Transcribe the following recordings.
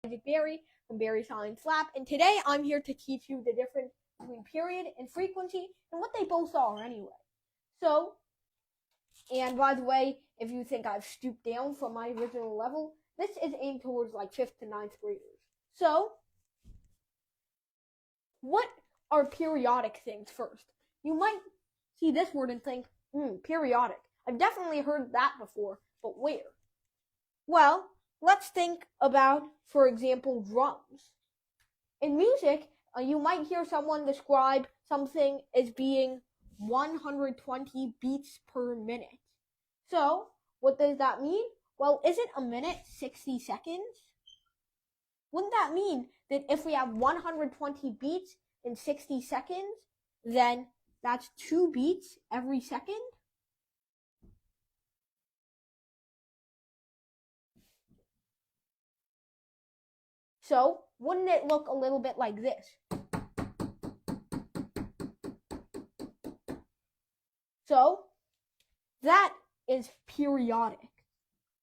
Bari from Bari Science Lab, and today I'm here to teach you the difference between period and frequency and what they both are anyway. So, and by the way, if you think I've stooped down from my original level, this is aimed towards like 5th to 9th graders. So, what are periodic things first? You might see this word and think, periodic. I've definitely heard that before, but where? Well, let's think about, for example, drums. In music, you might hear someone describe something as being 120 beats per minute. So, what does that mean? Well, isn't a minute 60 seconds? Wouldn't that mean that if we have 120 beats in 60 seconds, then that's 2 beats every second? So, wouldn't it look a little bit like this? So, that is periodic.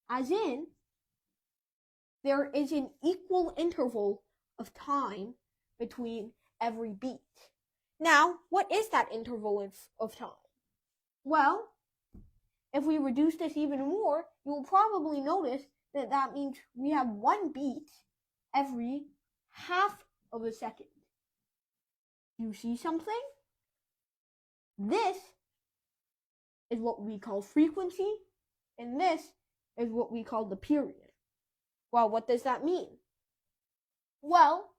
As in, there is an equal interval of time between every beat. Now, what is that interval of time? Well, if we reduce this even more, you will probably notice that that means we have 1 beat every half of a second. You see something? This is what we call frequency, and this is what we call the period. Well, what does that mean? Well,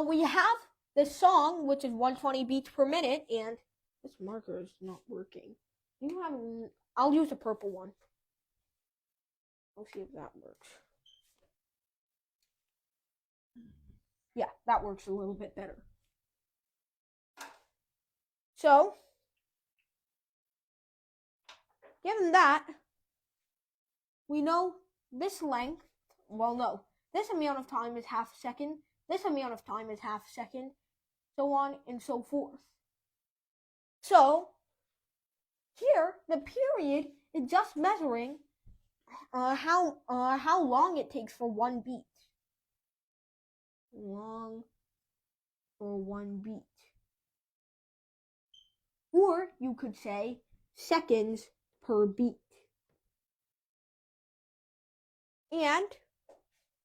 we have this song, which is 120 beats per minute, and this marker is not working. I'll use a purple one. I'll see if that works. Yeah, that works a little bit better. So, given that, we know this length, this amount of time is half a second, this amount of time is half a second, so on and so forth. So, here, the period is just measuring how long it takes for 1 beat. Long for 1 beat. Or you could say seconds per beat. And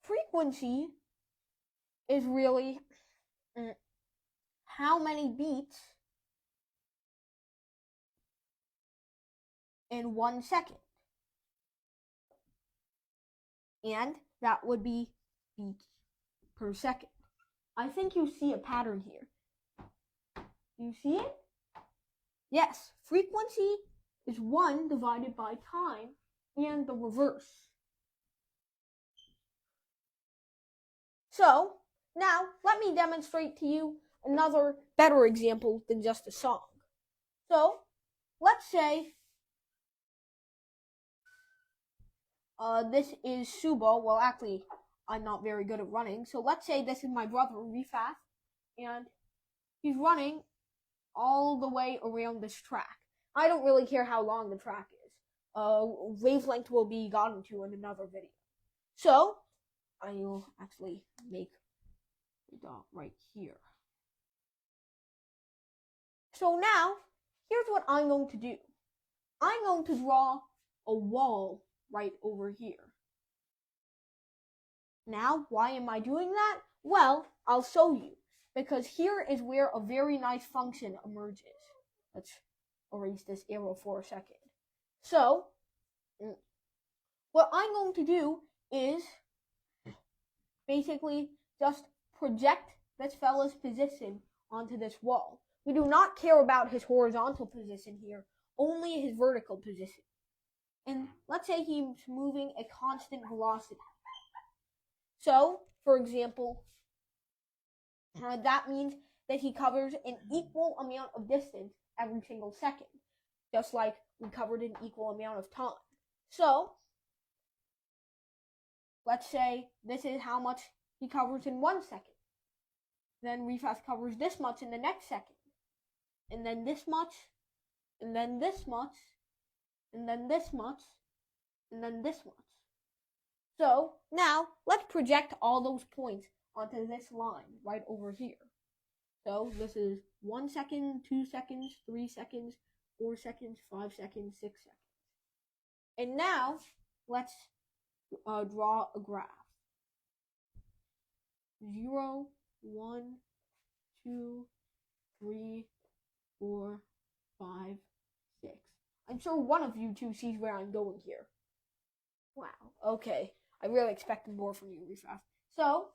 frequency is really how many beats in 1 second. And that would be beats per second. I think you see a pattern here. You see it? Yes, frequency is 1 divided by time and the reverse. So, now let me demonstrate to you another better example than just a song. So, let's say this is Subo. Well, actually, I'm not very good at running. So let's say this is my brother, Rifat, and he's running all the way around this track. I don't really care how long the track is. Wavelength will be gotten to in another video. So, I'll actually make the dot right here. So now, here's what I'm going to do. I'm going to draw a wall right over here. Now, why am I doing that? Well, I'll show you. Because here is where a very nice function emerges. Let's erase this arrow for a second. So, what I'm going to do is basically just project this fella's position onto this wall. We do not care about his horizontal position here, only his vertical position. And let's say he's moving a constant velocity. So, for example, that means that he covers an equal amount of distance every single second, just like we covered an equal amount of time. So, let's say this is how much he covers in 1 second. Then Rifat covers this much in the next second. And then this much, and then this much, and then this much, and then this much. So now let's project all those points onto this line right over here. So this is 1 second, 2 seconds, 3 seconds, 4 seconds, 5 seconds, 6 seconds. And now let's draw a graph. 0, 1, 2, 3, 4, 5, 6. I'm sure one of you two sees where I'm going here. Wow, okay. I really expected more from you, Rifaf. So,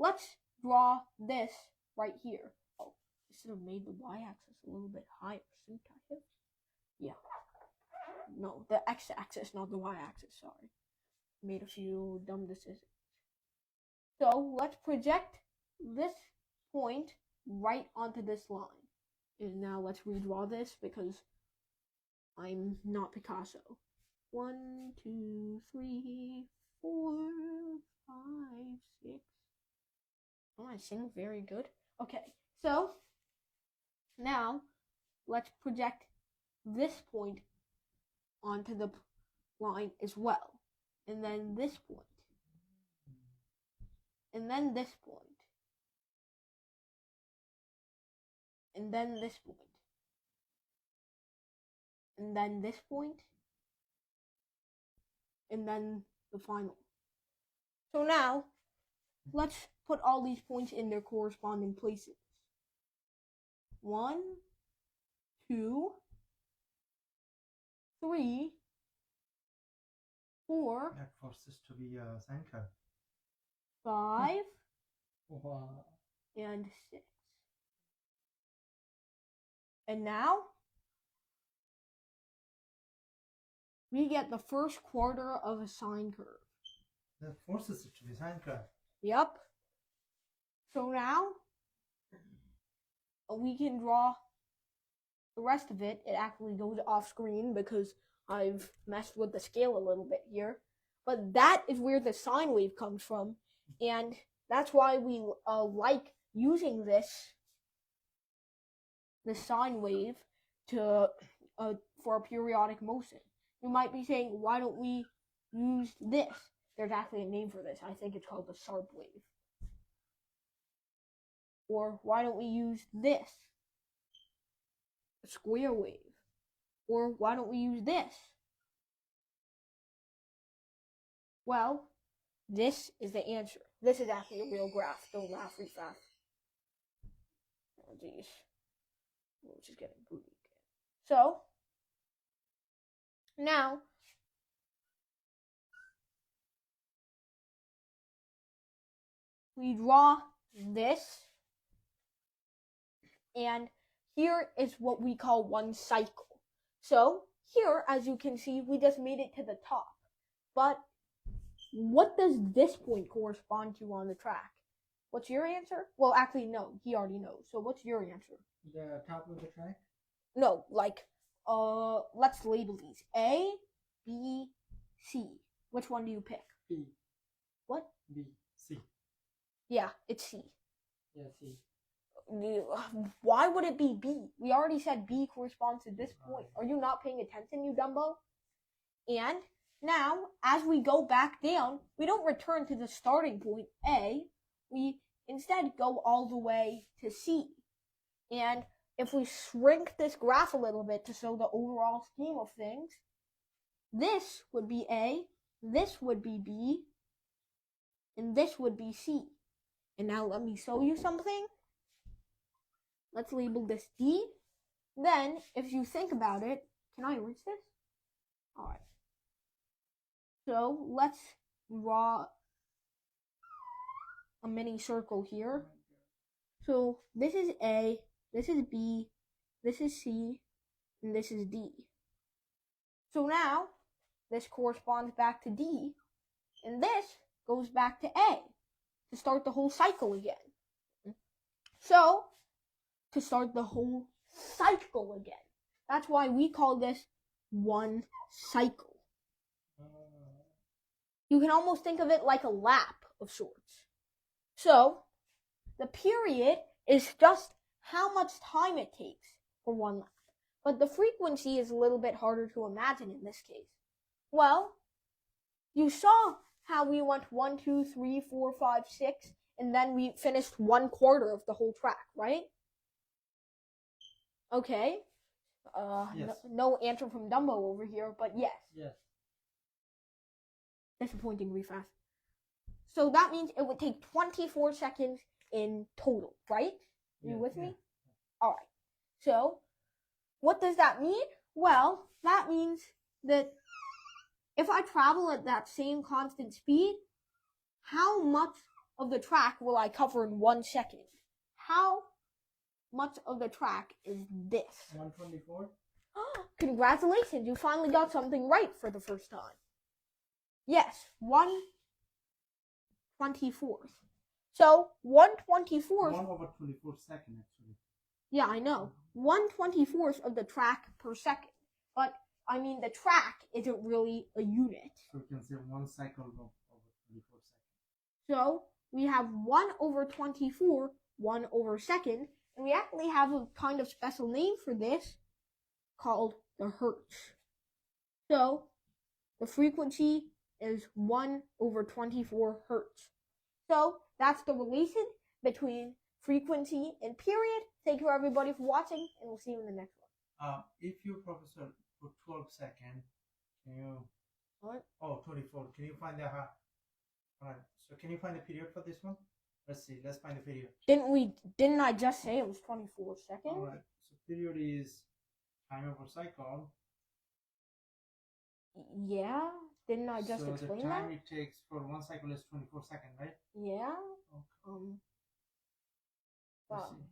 let's draw this right here. Oh, I should have made the y-axis a little bit higher, shouldn't I have? Yeah. No, the x-axis, not the y-axis, sorry. Made a few dumb decisions. So, let's project this point right onto this line. And now let's redraw this because I'm not Picasso. 1, 2, 3, 4, 5, 6. Oh, I sing very good. Okay, so now let's project this point onto the line as well. And then this point. And then this point. And then this point. And then this point. And then the final. So now, let's put all these points in their corresponding places. 1, 2, 3, 4. That forces to be a center. 5. Wow. And 6. And now, we get the first quarter of a sine curve. That forces it to be sine curve. Yep. So now, we can draw the rest of it. It actually goes off screen because I've messed with the scale a little bit here. But that is where the sine wave comes from. And that's why we like using this sine wave to for a periodic motion. You might be saying, why don't we use this? There's actually a name for this. I think it's called the Sharp wave. Or why don't we use this? A square wave. Or why don't we use this? Well, this is the answer. This is actually a real graph. Don't laugh, Rifaf. Oh, geez. We're just getting booty again. So, now, we draw this, and here is what we call one cycle. So, here, as you can see, we just made it to the top. But, what does this point correspond to on the track? What's your answer? Well, actually, no. He already knows. So, what's your answer? The top of the track? No, like, let's label these. A, B, C. Which one do you pick? B. What? B. C. Yeah, it's C. Yeah, C. Why would it be B? We already said B corresponds to this point. Are you not paying attention, you Dumbo? And now, as we go back down, we don't return to the starting point, A. We instead go all the way to C. And if we shrink this graph a little bit to show the overall scheme of things, this would be A, this would be B, and this would be C. And now let me show you something. Let's label this D. Then, if you think about it, can I erase this? Alright. So, let's draw a mini circle here. So, this is A, this is B, this is C, and this is D. So now, this corresponds back to D, and this goes back to A to start the whole cycle again. So, to start the whole cycle again. That's why we call this one cycle. You can almost think of it like a lap of sorts. So, the period is just how much time it takes for one lap. But the frequency is a little bit harder to imagine in this case. Well, You saw how we went 1, 2, 3, 4, 5, 6, and then we finished 1/4 of the whole track, right? Okay. Yes. No answer from Dumbo over here, but yes. Yes. Disappointingly fast. So that means it would take 24 seconds in total, right? Are you with me? All right. So what does that mean? Well, that means that if I travel at that same constant speed, how much of the track will I cover in 1 second? How much of the track is this? 124. Congratulations, you finally got something right for the first time. Yes, 1/24. So 1/24. 1/24 second, actually. Yeah, I know. 1/24 of the track per second. But I mean, the track isn't really a unit. So we can say 1 cycle over 24 seconds. So we have 1/24, 1/second, and we actually have a kind of special name for this called the hertz. So the frequency is 1/24 hertz. So that's the relation between frequency and period. Thank you everybody for watching, and we'll see you in the next one. If your professor put 12 seconds, can you? What? Oh, 24. Can you find the Alright. So can you find the period for this one? Let's see. Let's find the period. Didn't I just say it was 24 seconds? Alright. So period is time over cycle. Yeah. Didn't I just explain the time that? it takes for 1 cycle is 24 seconds, right? Yeah. Okay. Wow. Let's see.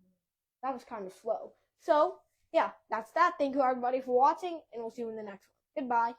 That was kind of slow. So, yeah, that's that. Thank you everybody for watching, and we'll see you in the next one. Goodbye.